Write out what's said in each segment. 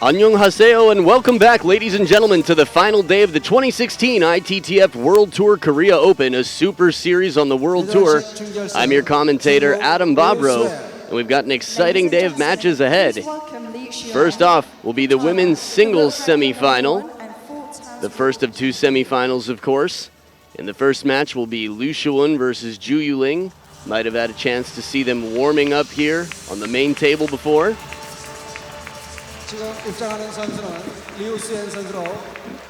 Annyeonghaseyo and welcome back, ladies and gentlemen, to the final day of the 2016 ITTF World Tour Korea Open, a super series on the World Tour. I'm your commentator, Adam Bobrow, and we've got an exciting day of matches ahead. First off will be the women's singles semifinal, the first of two semifinals, of course. And the first match will be Shiwen versus Yuling. Might have had a chance to see them warming up here on the main table before. 지금 입장하는 선수는 리우스엔 선수로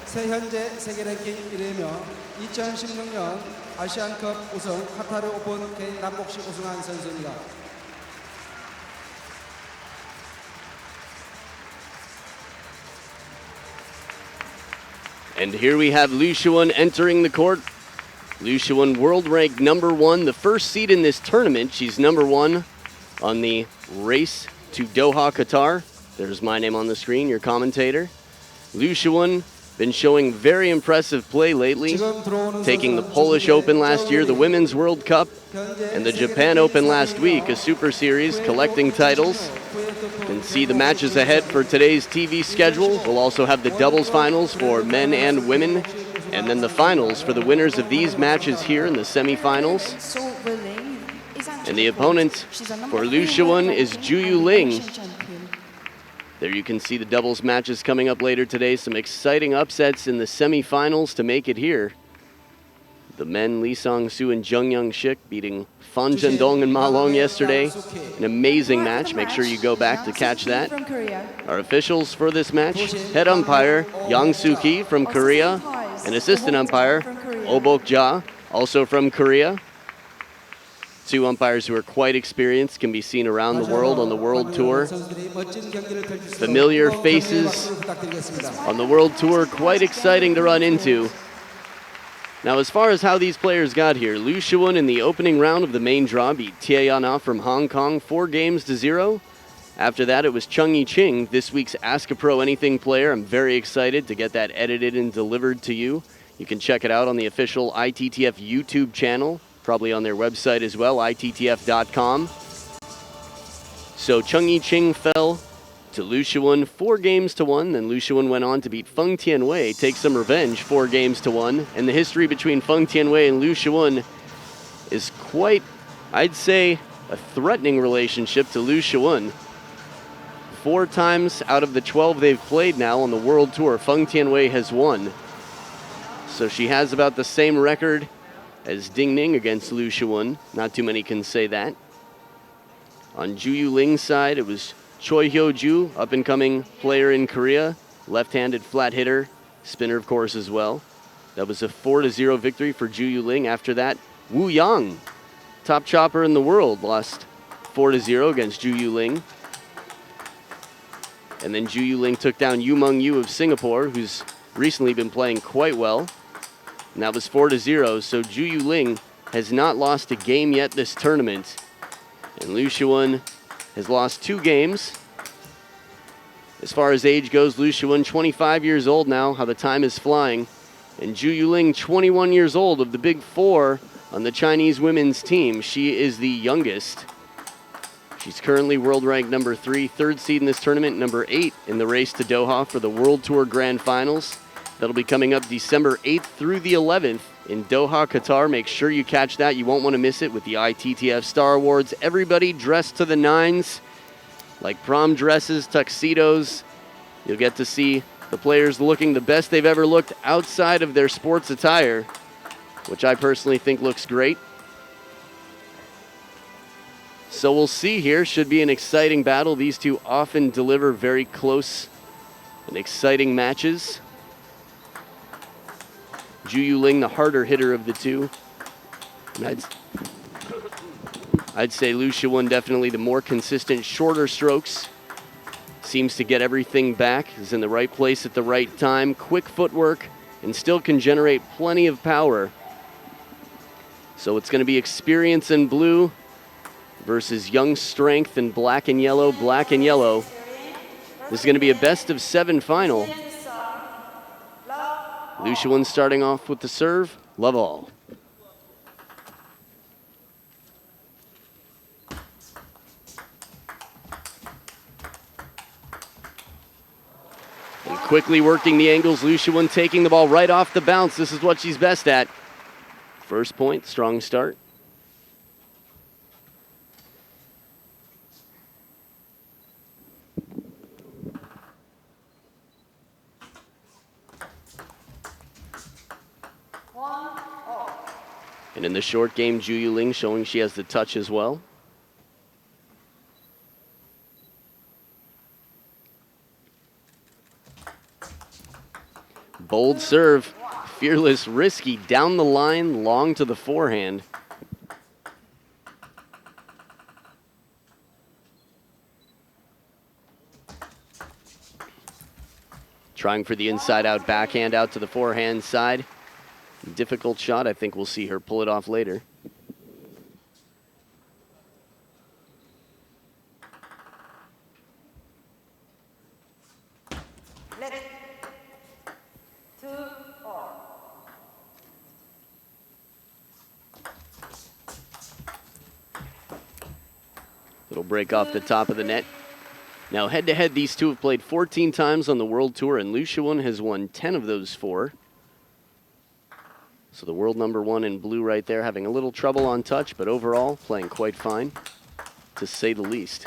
새 현재 세계 랭킹 1위이며 2016년 아시안컵 우승, 카타르 오픈 개인 남복식 우승한 선수입니다. And here we have Shiwen entering the court. Shiwen, world ranked #1, the first seed in this tournament. She's #1 on the race to Doha, Qatar. There's my name on the screen, your commentator. Shiwen been showing very impressive play lately, taking the Polish Open last year, the Women's World Cup, and the Japan Open last week, a super series, collecting titles. And see the matches ahead for today's TV schedule. We'll also have the doubles finals for men and women, and then the finals for the winners of these matches here in the semifinals. And the opponent for Shiwen is Yuling. There you can see the doubles matches coming up later today. Some exciting upsets in the semifinals to make it here. The men, Lee Sang-soo and Jung Young-shik beating Fan Jendong and Ma Long yesterday. An amazing match. Make sure you go back to catch that. Our officials for this match, head umpire Yang Soo-ki from Korea, and assistant umpire Oh Bok-ja, also from Korea. Two umpires who are quite experienced, can be seen around the world on the World Tour. Familiar faces on the World Tour, quite exciting to run into. Now, as far as how these players got here, Shiwen in the opening round of the main draw beat Tiana from Hong Kong 4-0. After that, it was Chung Yi-ching, this week's Ask a Pro Anything player. I'm very excited to get that edited and delivered to you. You can check it out on the official ITTF YouTube channel, probably on their website as well, ittf.com. So Chung Yi-ching fell to Shiwen 4-1. Then Shiwen went on to beat Feng Tianwei, take some revenge, 4-1. And the history between Feng Tianwei and Shiwen is quite, I'd say, a threatening relationship to Shiwen. 4 times out of the 12 they've played now on the World Tour, Feng Tianwei has won. So she has about the same record as Ding Ning against Shiwen. Not too many can say that. On Yuling's side, it was Choi Hyo-ju, up-and-coming player in Korea, left-handed flat hitter, spinner of course as well. That was a 4-0 victory for Yuling. After that, Wu Yang, top chopper in the world, lost 4-0 against Yuling. And then Yuling took down Yu Meng Yu of Singapore, who's recently been playing quite well. And that was 4-0, so Yuling has not lost a game yet this tournament. And Shiwen has lost 2 games. As far as age goes, Shiwen 25 years old now, how the time is flying. And Yuling 21 years old of the big 4 on the Chinese women's team. She is the youngest. She's currently world ranked #3, 3rd seed in this tournament, #8 in the race to Doha for the World Tour Grand Finals. That'll be coming up December 8th through the 11th in Doha, Qatar. Make sure you catch that. You won't want to miss it with the ITTF Star Awards. Everybody dressed to the nines, like prom dresses, tuxedos. You'll get to see the players looking the best they've ever looked outside of their sports attire, which I personally think looks great. So we'll see here. Should be an exciting battle. These two often deliver very close and exciting matches. Yuling, the harder hitter of the two. And I'd say Shiwen definitely the more consistent, shorter strokes. Seems to get everything back, is in the right place at the right time, quick footwork, and still can generate plenty of power. So it's going to be experience in blue versus young strength in black and yellow, black and yellow. This is going to be a best-of-7 final. Shiwen starting off with the serve, love all. quickly working the angles. Liu Shiwen taking the ball right off the bounce. This is what she's best at. First point, strong start. And in the short game, Yuling showing she has the touch as well. Bold serve, fearless, risky, down the line, long to the forehand. Trying for the inside-out backhand out to the forehand side. Difficult shot. I think we'll see her pull it off later. Little break off the top of the net. Now, head-to-head, these two have played 14 times on the World Tour, and Liu Shiwen has won 10 of those 4. So the world #1 in blue right there, having a little trouble on touch, but overall playing quite fine, to say the least.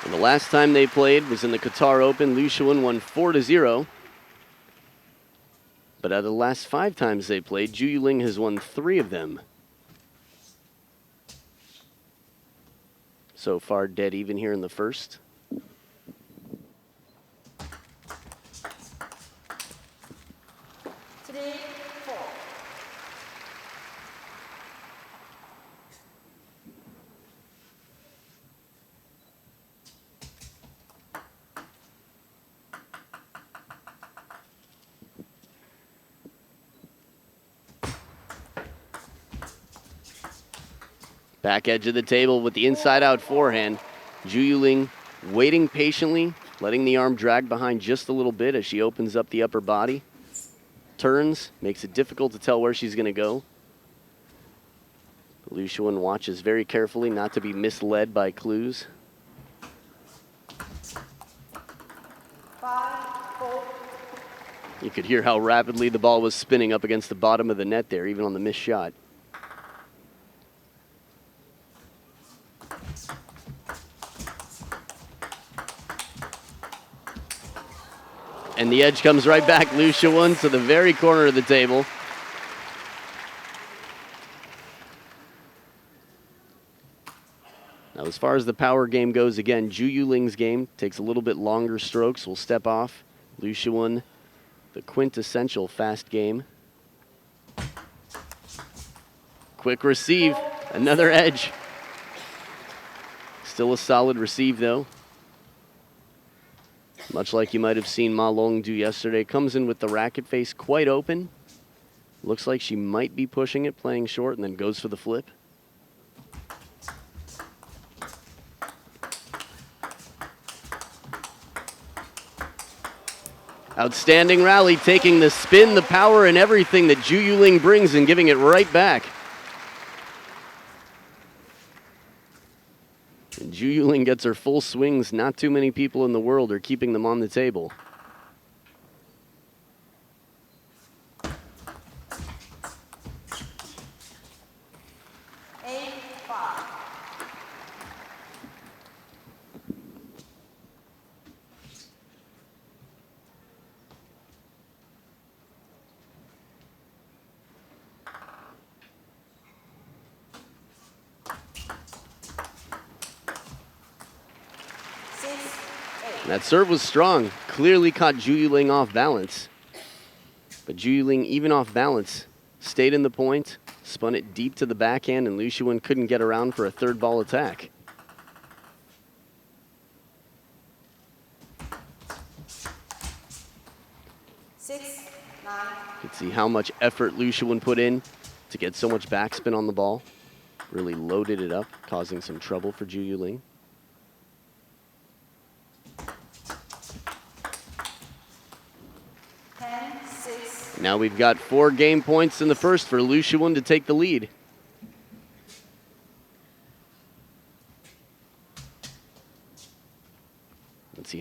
And the last time they played was in the Qatar Open. Liu Shiwen won 4-0. But out of the last 5 times they played, Yuling has won 3 of them. So far, dead even here in the first. Back edge of the table with the inside-out forehand. Yuling waiting patiently, letting the arm drag behind just a little bit as she opens up the upper body. Turns, makes it difficult to tell where she's going to go. Liu Shiwen watches very carefully not to be misled by clues. 5, 4. You could hear how rapidly the ball was spinning up against the bottom of the net there, even on the missed shot. And the edge comes right back. Liu Shiwen to the very corner of the table. Now, as far as the power game goes, again, Yuling's game takes a little bit longer strokes. Will step off. Liu Shiwen, the quintessential fast game. Quick receive. Another edge. Still a solid receive, though. Much like you might have seen Ma Long do yesterday. Comes in with the racket face quite open. Looks like she might be pushing it, playing short, and then goes for the flip. Outstanding rally, taking the spin, the power, and everything that Yuling brings and giving it right back. And Yuling gets her full swings. Not too many people in the world are keeping them on the table. That serve was strong. Clearly caught Yuling off balance. But Yuling, even off balance, stayed in the point, spun it deep to the backhand, and Liu Shiwen couldn't get around for a third ball attack. You can see how much effort Liu Shiwen put in to get so much backspin on the ball. Really loaded it up, causing some trouble for Yuling. Now we've got 4 game points in the first for Liu Shiwen to take the lead.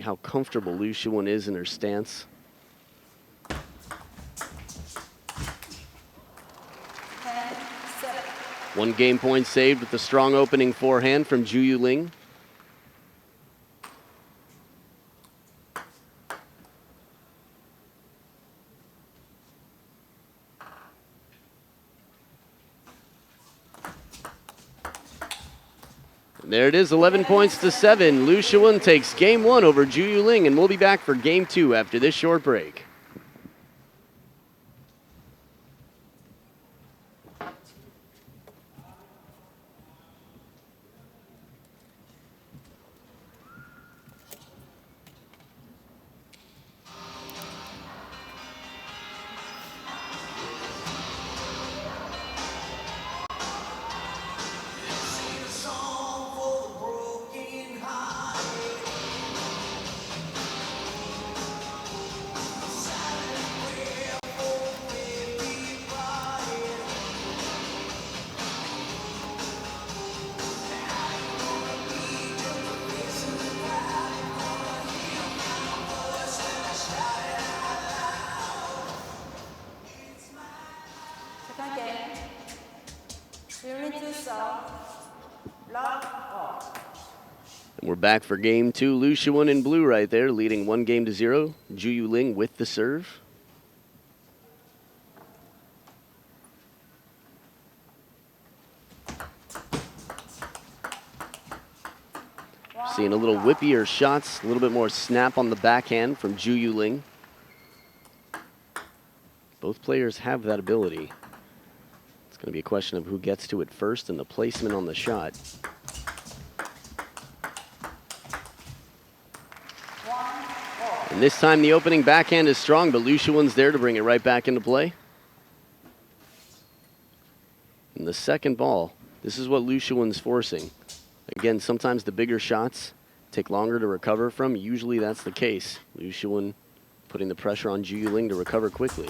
how comfortable Liu Shiwen is in her stance. One game point saved with the strong opening forehand from Zhu Yuling. There it is, 11 points to 7. Liu Shiwen takes game 1 over Zhu Yuling, and we'll be back for game 2 after this short break. And we're back for game 2. Liu Shiwen in blue right there, leading 1-0. Zhu Yuling with the serve. Seeing a little whippier shots, a little bit more snap on the backhand from Zhu Yuling. Both players have that ability. It's going to be a question of who gets to it first and the placement on the shot. And this time the opening backhand is strong, but Liu Shiwen's there to bring it right back into play. And the second ball, this is what Liu Shiwen's forcing. Again, sometimes the bigger shots take longer to recover from. Usually that's the case. Liu Shiwen putting the pressure on Zhu Yuling to recover quickly.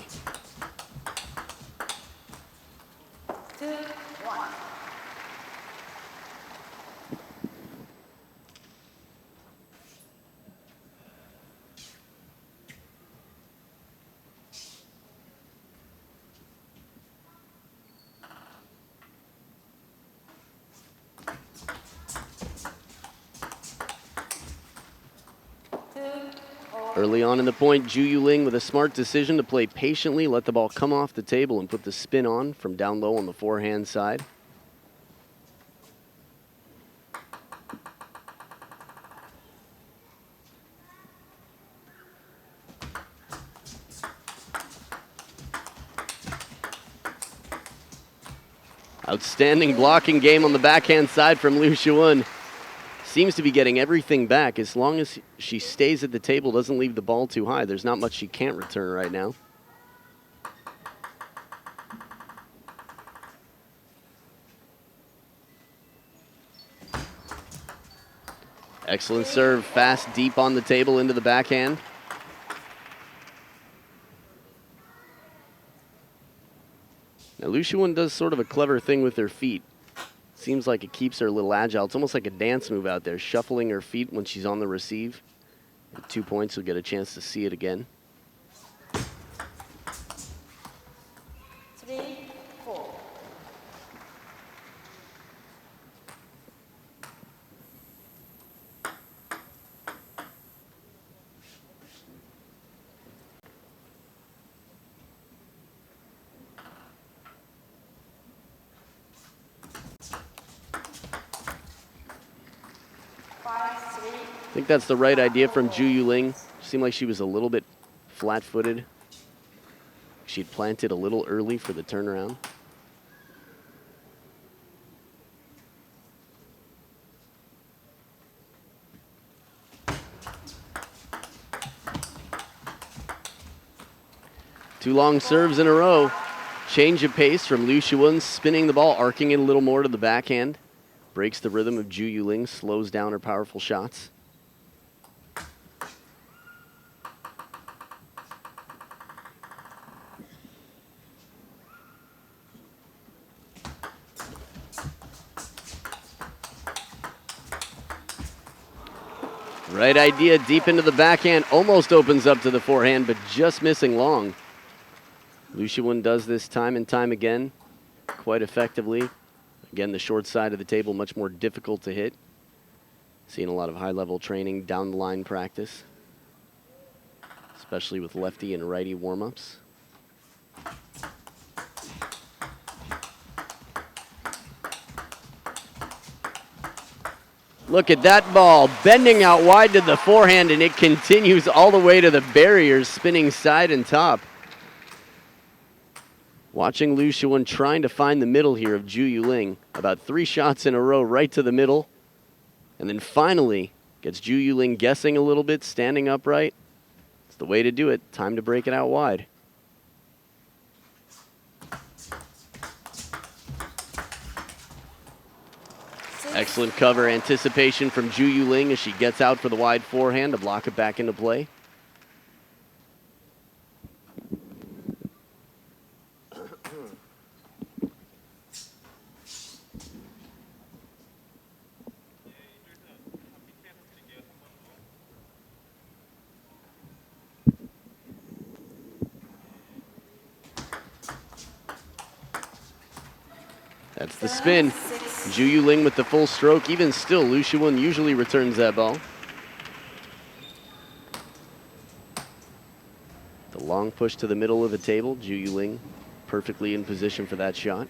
Early on in the point, Zhu Yuling with a smart decision to play patiently, let the ball come off the table and put the spin on from down low on the forehand side. Outstanding blocking game on the backhand side from Liu Shiwen. Seems to be getting everything back. As long as she stays at the table, doesn't leave the ball too high, there's not much she can't return right now. Excellent serve, fast, deep on the table into the backhand. Now Liu Shiwen does sort of a clever thing with her feet. Seems like it keeps her a little agile. It's almost like a dance move out there, shuffling her feet when she's on the receive. At 2 points, you'll get a chance to see it again. 3-4. I think that's the right idea from Zhu Yuling. Seemed like she was a little bit flat-footed. She'd planted a little early for the turnaround. Two long serves in a row. Change of pace from Liu Shiwen, spinning the ball, arcing it a little more to the backhand. Breaks the rhythm of Zhu Yuling, slows down her powerful shots. Right idea, deep into the backhand, almost opens up to the forehand, but just missing long. Liu Shiwen does this time and time again, quite effectively. Again, the short side of the table, much more difficult to hit. Seeing a lot of high-level training, down the line practice, especially with lefty and righty warm-ups. Look at that ball, bending out wide to the forehand, and it continues all the way to the barriers, spinning side and top. Watching Liu Shiwen trying to find the middle here of Zhu Yuling. About 3 shots in a row right to the middle. And then finally gets Zhu Yuling guessing a little bit, standing upright. It's the way to do it. Time to break it out wide. Excellent cover anticipation from Zhu Yuling as she gets out for the wide forehand to block it back into play. That's the spin. Zhu Yuling with the full stroke. Even still, Liu Shiwen usually returns that ball. The long push to the middle of the table. Zhu Yuling perfectly in position for that shot.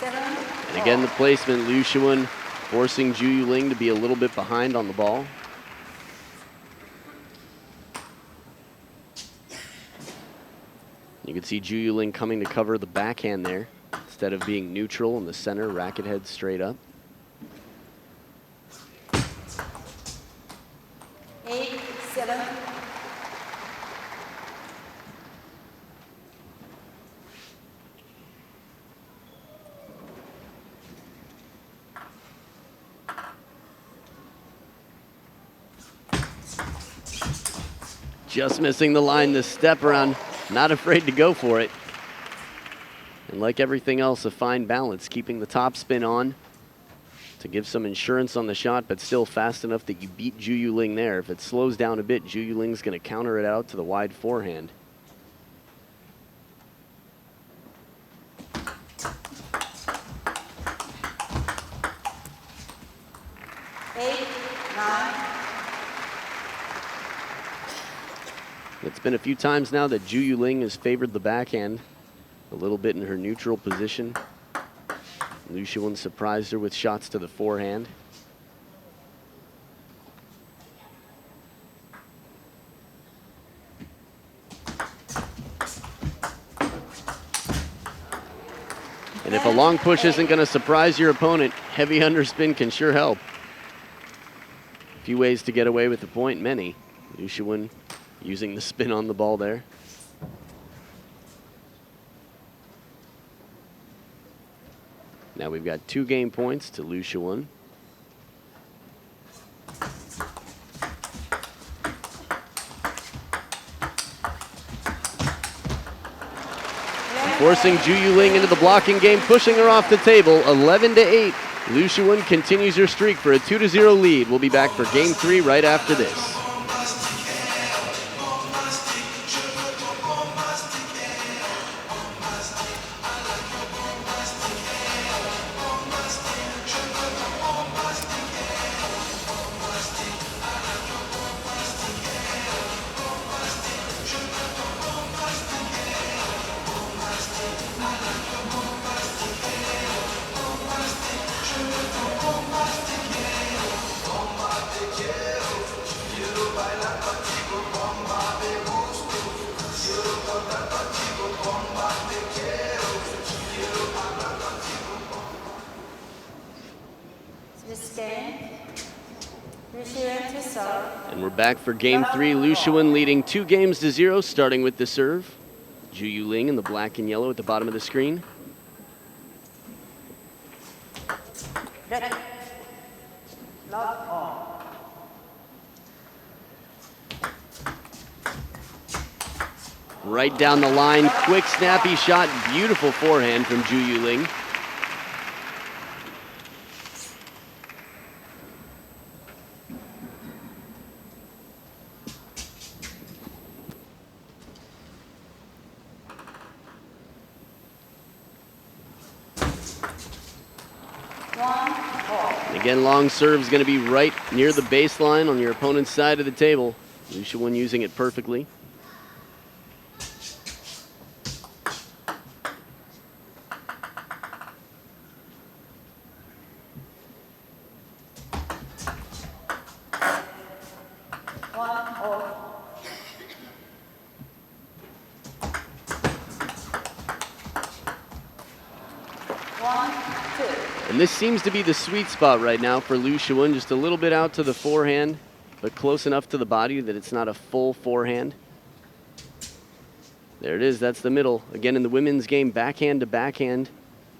And again, the placement, Liu Shiwen forcing Zhu Yuling to be a little bit behind on the ball. You can see Zhu Yuling coming to cover the backhand there instead of being neutral in the center, racket head straight up. 8-7. Just missing the line, the step around, not afraid to go for it. And like everything else, a fine balance, keeping the top spin on to give some insurance on the shot, but still fast enough that you beat Zhu Yuling there. If it slows down a bit, Zhu Yuling's going to counter it out to the wide forehand. It's been a few times now that Zhu Yuling has favored the backhand a little bit in her neutral position. Liu Shiwen surprised her with shots to the forehand. And if a long push isn't going to surprise your opponent, heavy underspin can sure help. A few ways to get away with the point, many. Liu Shiwen using the spin on the ball there. Now we've got 2 game points to Liu Shiwen. Forcing Zhu Yuling into the blocking game, pushing her off the table, 11-8. Liu Shiwen continues her streak for a 2-0 lead. We'll be back for game 3 right after this. And we're back for game 3. Liu Shiwen leading 2-0, starting with the serve. Zhu Yuling in the black and yellow at the bottom of the screen. Right down the line, quick, snappy shot, beautiful forehand from Zhu Yuling. Again, long serve is going to be right near the baseline on your opponent's side of the table. Shiwen using it perfectly. And this seems to be the sweet spot right now for Liu Shiwen, just a little bit out to the forehand, but close enough to the body that it's not a full forehand. There it is, that's the middle. Again, in the women's game, backhand to backhand,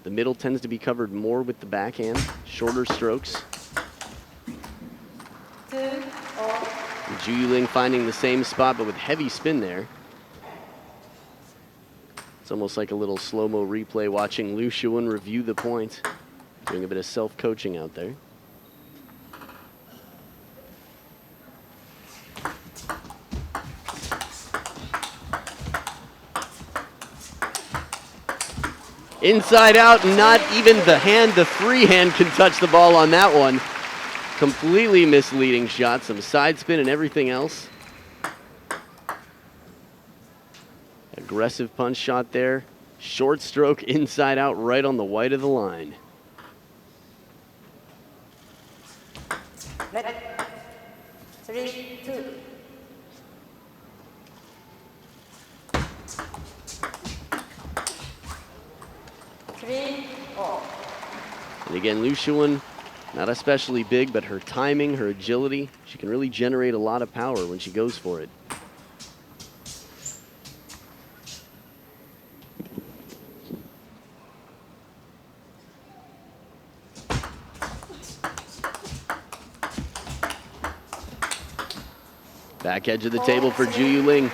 the middle tends to be covered more with the backhand, shorter strokes. Zhu Yuling finding the same spot, but with heavy spin there. It's almost like a little slow-mo replay watching Liu Shiwen review the points. Doing a bit of self-coaching out there. Inside out, not even the free hand can touch the ball on that one. Completely misleading shot, some side spin and everything else. Aggressive punch shot there. Short stroke inside out right on the white of the line. Red. 3-2. And again, Liu Shiwen, not especially big, but her timing, her agility, she can really generate a lot of power when she goes for it. Back edge of the table for Zhu Yuling.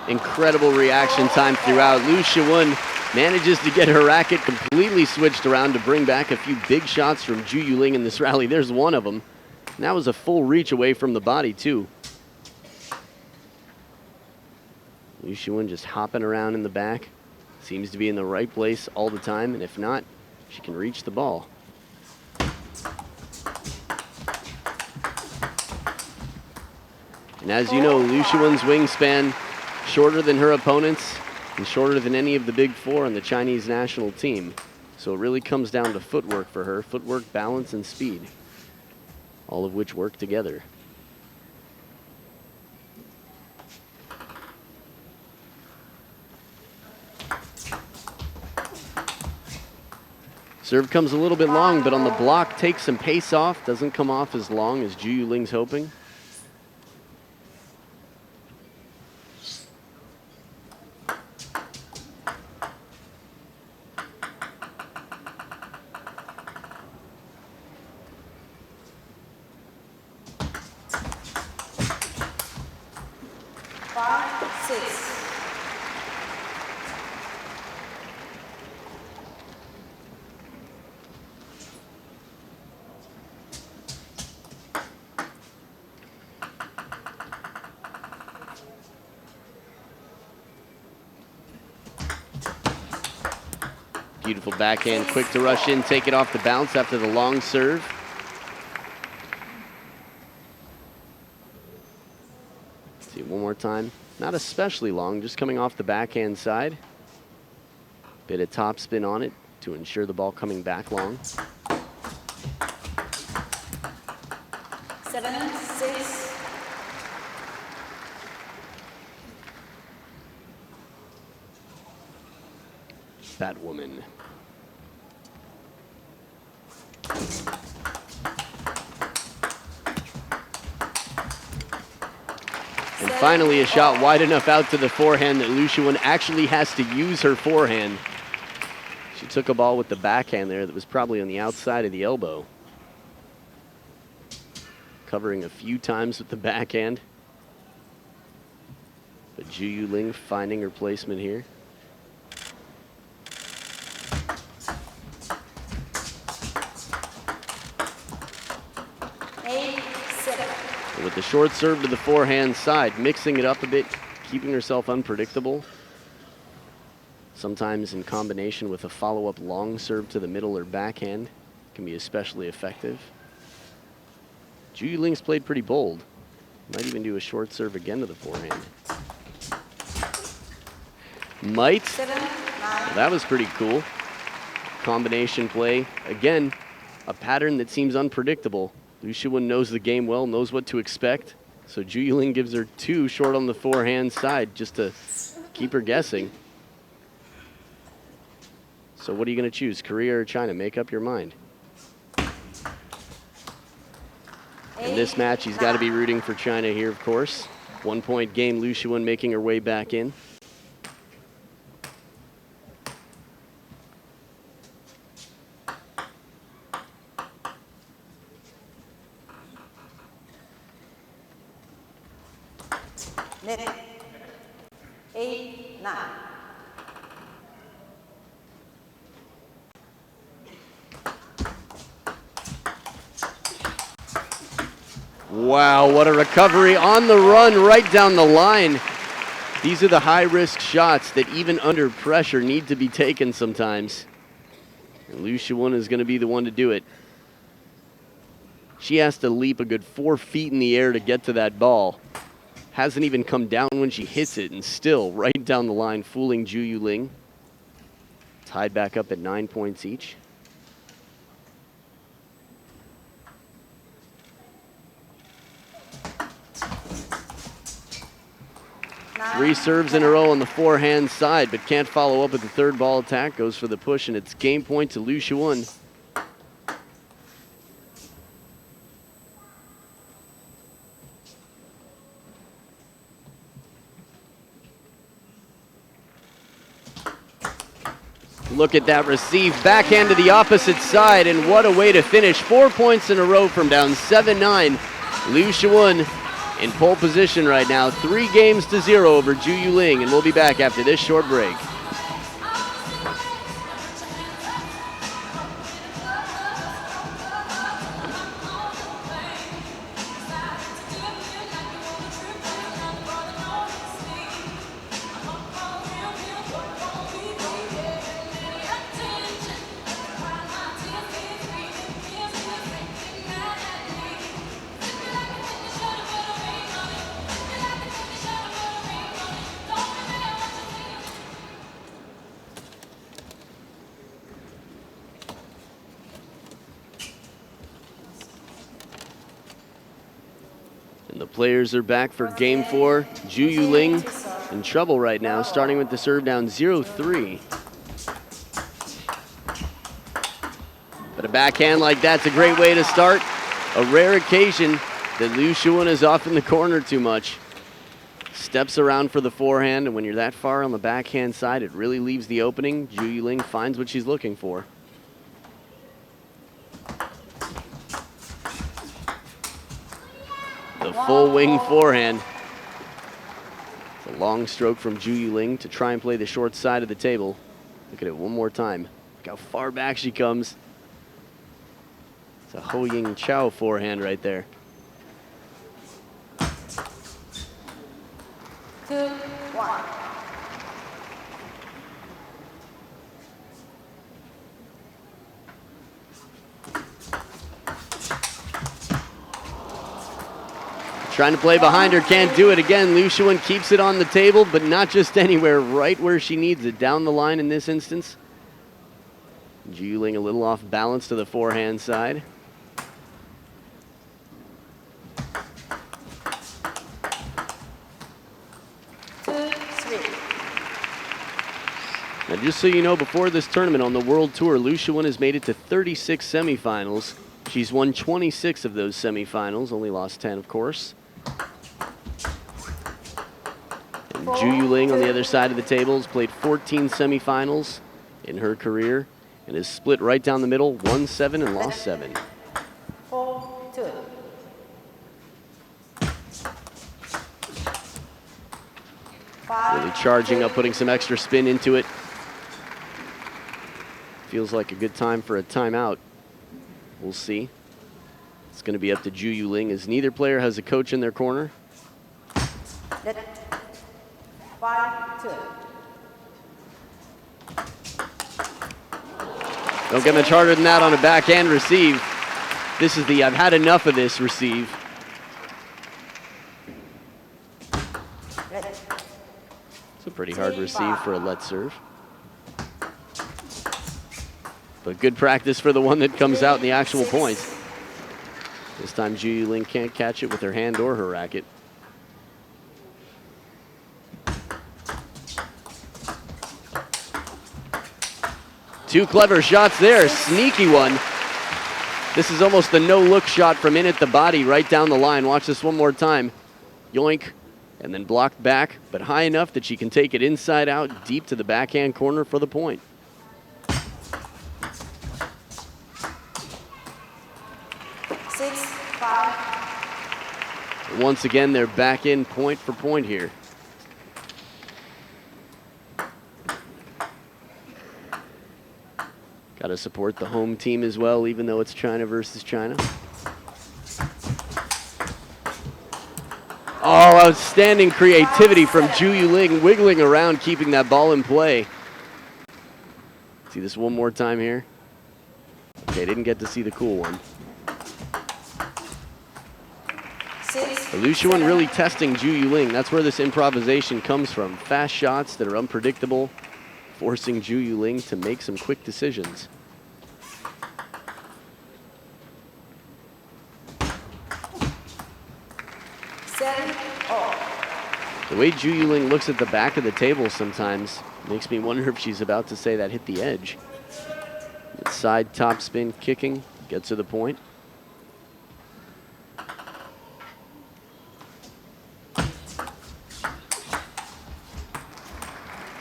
Incredible reaction time throughout. Liu Shiwen manages to get her racket completely switched around to bring back a few big shots from Zhu Yuling in this rally. There's one of them. And that was a full reach away from the body, too. Liu Shiwen just hopping around in the back. Seems to be in the right place all the time, and if not, she can reach the ball. And as you know, Liu Shiwen's wingspan shorter than her opponent's, and shorter than any of the big four on the Chinese national team. So it really comes down to footwork for her. Footwork, balance, and speed. All of which work together. Serve comes a little bit long, but on the block takes some pace off. Doesn't come off as long as Zhu Yuling's hoping. Beautiful backhand, quick to rush in, take it off the bounce after the long serve. Let's see, one more time. Not especially long, just coming off the backhand side. Bit of top spin on it to ensure the ball coming back long. 7-6. Batwoman. Finally a shot wide enough out to the forehand that Liu Shiwen actually has to use her forehand. She took a ball with the backhand there that was probably on the outside of the elbow. Covering a few times with the backhand. But Zhu Yuling finding her placement here. With the short serve to the forehand side, mixing it up a bit, keeping herself unpredictable. Sometimes in combination with a follow-up long serve to the middle or backhand can be especially effective. Zhu Yuling's played pretty bold. Might even do a short serve again to the forehand. Might. Well, that was pretty cool. Combination play. Again, a pattern that seems unpredictable. Liu Shiwen knows the game well, knows what to expect. So Zhu Yuling gives her 2 short on the forehand side just to keep her guessing. So what are you going to choose, Korea or China? Make up your mind. In this match, he's got to be rooting for China here, of course. 1-point game, Liu Shiwen making her way back in. Net 8, 9. Wow, what a recovery on the run right down the line. These are the high-risk shots that even under pressure need to be taken sometimes. And Liu Shiwen is going to be the one to do it. She has to leap a good 4 feet in the air to get to that ball. Hasn't even come down when she hits it, and still right down the line, fooling Zhu Yuling. Tied back up at 9 points each. Three serves in a row on the forehand side, but can't follow up with the third ball attack. Goes for the push, and it's game point to Liu Shiwen. Look at that receive, backhand to the opposite side, and what a way to finish. 4 points in a row from down 7-9. Liu Shiwen in pole position right now, 3-0 over Zhu Yuling, and we'll be back after this short break. And the players are back for game 4. Zhu Yuling in trouble right now, starting with the serve down 0-3. But a backhand like that's a great way to start. A rare occasion that Liu Shiwen is off in the corner too much. Steps around for the forehand, and when you're that far on the backhand side, it really leaves the opening. Zhu Yuling finds what she's looking for. The full wing forehand. It's a long stroke from Zhu Yuling to try and play the short side of the table. Look at it one more time. Look how far back she comes. It's a Ho Ying Chao forehand right there. 2-1. Trying to play behind her, can't do it again. Liu Shiwen keeps it on the table, but not just anywhere, right where she needs it, down the line in this instance. Zhu Yuling a little off balance to the forehand side. Now, just so you know, before this tournament on the World Tour, Liu Shiwen has made it to 36 semifinals. She's won 26 of those semifinals, only lost 10, of course. Yuling on the other side of the table has played 14 semifinals in her career and is split right down the middle, won 7 and lost 7. 4-2. Really charging up, putting some extra spin into it. Feels like a good time for a timeout. We'll see. It's going to be up to Yuling as neither player has a coach in their corner. 5-2. Don't get much harder than that on a backhand receive. This is the I've had enough of this receive. It's a pretty hard receive for a let serve. But good practice for the one that comes out in the actual points. This time Yuling can't catch it with her hand or her racket. Two clever shots there, sneaky one. This is almost the no-look shot from in at the body right down the line. Watch this one more time. Yoink, and then blocked back, but high enough that she can take it inside out, deep to the backhand corner for the point. 6-5. Once again, they're back in point for point here. Got to support the home team as well, even though it's China versus China. Oh, outstanding creativity from Yuling, wiggling around, keeping that ball in play. See this one more time here. Okay, didn't get to see the cool one. Shiwen really testing Yuling. That's where this improvisation comes from. Fast shots that are unpredictable, forcing Yuling to make some quick decisions. The way Yuling looks at the back of the table sometimes makes me wonder if she's about to say that hit the edge. That side top spin kicking gets to the point.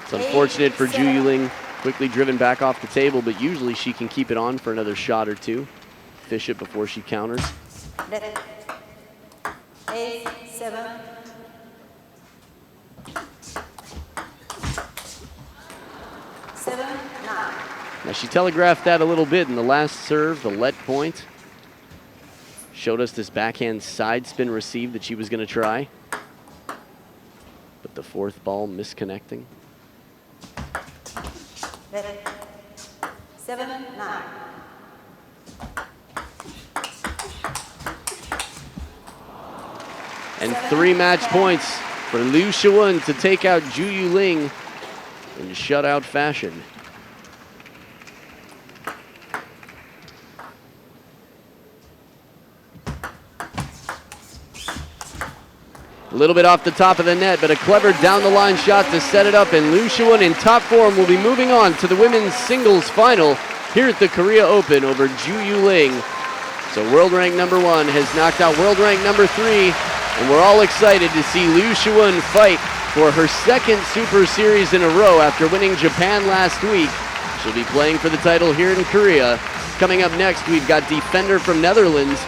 It's unfortunate for Yuling, quickly driven back off the table, but usually she can keep it on for another shot or two. Fish it before she counters. 8-7. Now she telegraphed that a little bit in the last serve, the let point. Showed us this backhand side spin receive that she was going to try. But the fourth ball misconnecting. 7-9. And 3 match points for Shiwen to take out Yuling in shutout fashion. A little bit off the top of the net, but a clever down-the-line shot to set it up, and Shiwen in top form will be moving on to the women's singles final here at the Korea Open over Yuling. So world rank number 1 has knocked out world rank number 3, and we're all excited to see Shiwen fight for her second Super Series in a row after winning Japan last week. She'll be playing for the title here in Korea. Coming up next, we've got defender from Netherlands,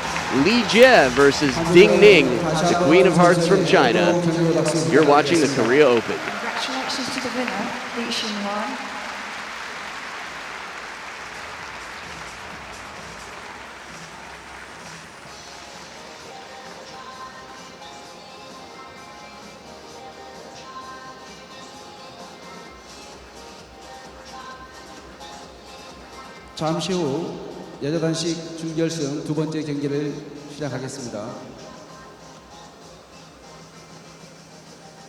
Li Jie versus Ding Ning, the Queen of Hearts from China. You're watching the Korea Open. Congratulations to the winner, Li Shiwen. 잠시 후 여자 단식 준결승 두 번째 경기를 시작하겠습니다.